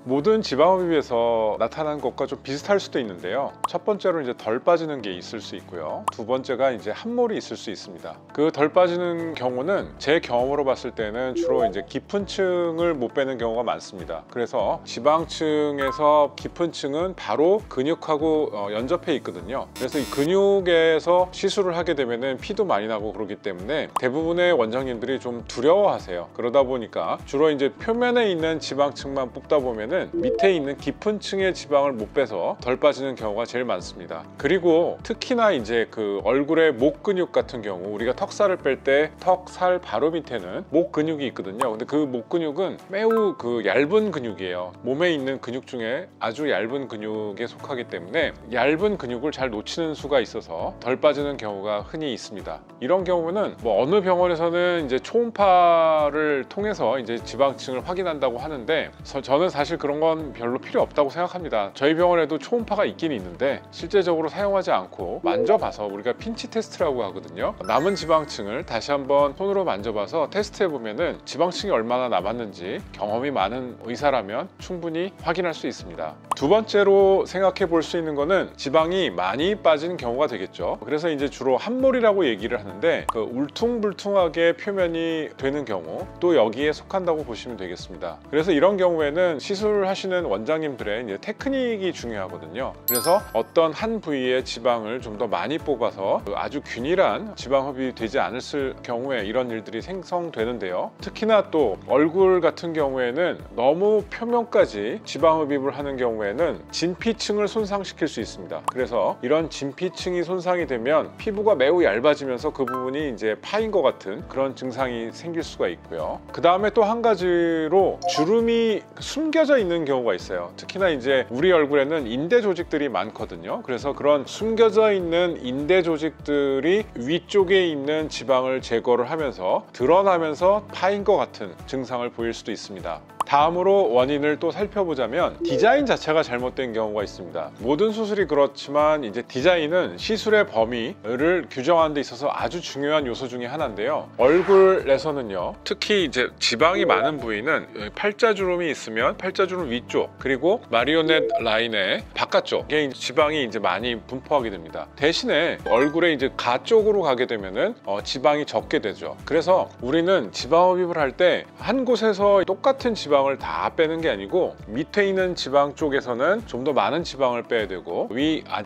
모든 지방흡입에서 나타난 것과 좀 비슷할 수도 있는데요. 첫 번째로 이제 덜 빠지는 게 있을 수 있고요. 두 번째가 이제 함몰이 있을 수 있습니다. 그 덜 빠지는 경우는 제 경험으로 봤을 때는 주로 이제 깊은 층을 못 빼는 경우가 많습니다. 그래서 지방층에서 깊은 층은 바로 근육하고 연접해 있거든요. 그래서 이 근육에서 시술을 하게 되면은 피도 많이 나고 그러기 때문에 대부분의 원장님들이 좀 두려워하세요. 그러다 보니까 주로 이제 표면에 있는 지방층만 뽑다 보면은 밑에 있는 깊은 층의 지방을 못 빼서 덜 빠지는 경우가 제일 많습니다. 그리고 특히나 이제 그 얼굴의 목 근육 같은 경우, 우리가 턱살을 뺄 때 턱살 바로 밑에는 목 근육이 있거든요. 근데 그 목 근육은 매우 그 얇은 근육이에요. 몸에 있는 근육 중에 아주 얇은 근육에 속하기 때문에 얇은 근육을 잘 놓치는 수가 있어서 덜 빠지는 경우가 흔히 있습니다. 이런 경우는 뭐 어느 병원에서는 이제 초음파를 통해서 이제 지방층을 확인한다고 하는데 저는 사실 그런 건 별로 필요 없다고 생각합니다. 저희 병원에도 초음파가 있긴 있는데 실제적으로 사용하지 않고 만져봐서, 우리가 핀치 테스트라고 하거든요. 남은 지방층을 다시 한번 손으로 만져봐서 테스트해 보면은 지방층이 얼마나 남았는지 경험이 많은 의사라면 충분히 확인할 수 있습니다. 두 번째로 생각해 볼 수 있는 거는 지방이 많이 빠진 경우가 되겠죠. 그래서 이제 주로 함몰이라고 얘기를 하는데 그 울퉁불퉁하게 표면이 되는 경우, 또 여기에 속한다고 보시면 되겠습니다. 그래서 이런 경우에는 시술하시는 원장님들의 이제 테크닉이 중요하거든요. 그래서 어떤 한 부위의 지방을 좀 더 많이 뽑아서 아주 균일한 지방 흡입이 되지 않을 경우에 이런 일들이 생성되는데요. 특히나 또 얼굴 같은 경우에는 너무 표면까지 지방 흡입을 하는 경우에는 진피층을 손상시킬 수 있습니다. 그래서 이런 진피층이 손상이 되면 피부가 매우 얇아지면서 그 부분이 이제 파인 것 같은 그런 증상이 생길 수가 있고요. 그 다음에 또 한 가지로 주름이 숨겨져 있는 경우가 있어요. 특히나 이제 우리 얼굴에는 인대 조직들이 많거든요. 그래서 그런 숨겨져 있는 인대 조직들이 위쪽에 있는 지방을 제거를 하면서 드러나면서 파인 것 같은 증상을 보일 수도 있습니다. 다음으로 원인을 또 살펴보자면 디자인 자체가 잘못된 경우가 있습니다. 모든 수술이 그렇지만 이제 디자인은 시술의 범위를 규정하는 데 있어서 아주 중요한 요소 중에 하나인데요. 얼굴에서는요, 특히 이제 지방이 많은 부위는 팔자주름이 있으면 팔자주름 위쪽, 그리고 마리오넷 라인의 바깥쪽에 지방이 이제 많이 분포하게 됩니다. 대신에 얼굴에 이제 가쪽으로 가게 되면은 지방이 적게 되죠. 그래서 우리는 지방 흡입을 할 때 한 곳에서 똑같은 지방을 다 빼는 게 아니고 밑에 있는 지방 쪽에서는 좀 더 많은 지방을 빼야 되고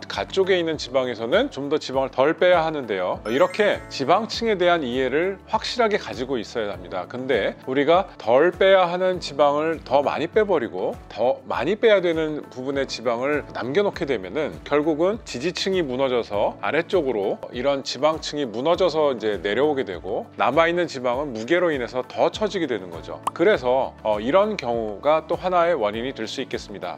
가쪽에 있는 지방에서는 좀 더 지방을 덜 빼야 하는데요. 이렇게 지방층에 대한 이해를 확실하게 가지고 있어야 합니다. 근데 우리가 덜 빼야 하는 지방을 더 많이 빼버리고 더 많이 빼야 되는 부분의 지방을 남겨놓게 되면은 결국은 지지층이 무너져서 아래쪽으로 이런 지방층이 무너져서 이제 내려오게 되고 남아있는 지방은 무게로 인해서 더 처지게 되는 거죠. 그래서 이런 경우가 또 하나의 원인이 될 수 있겠습니다.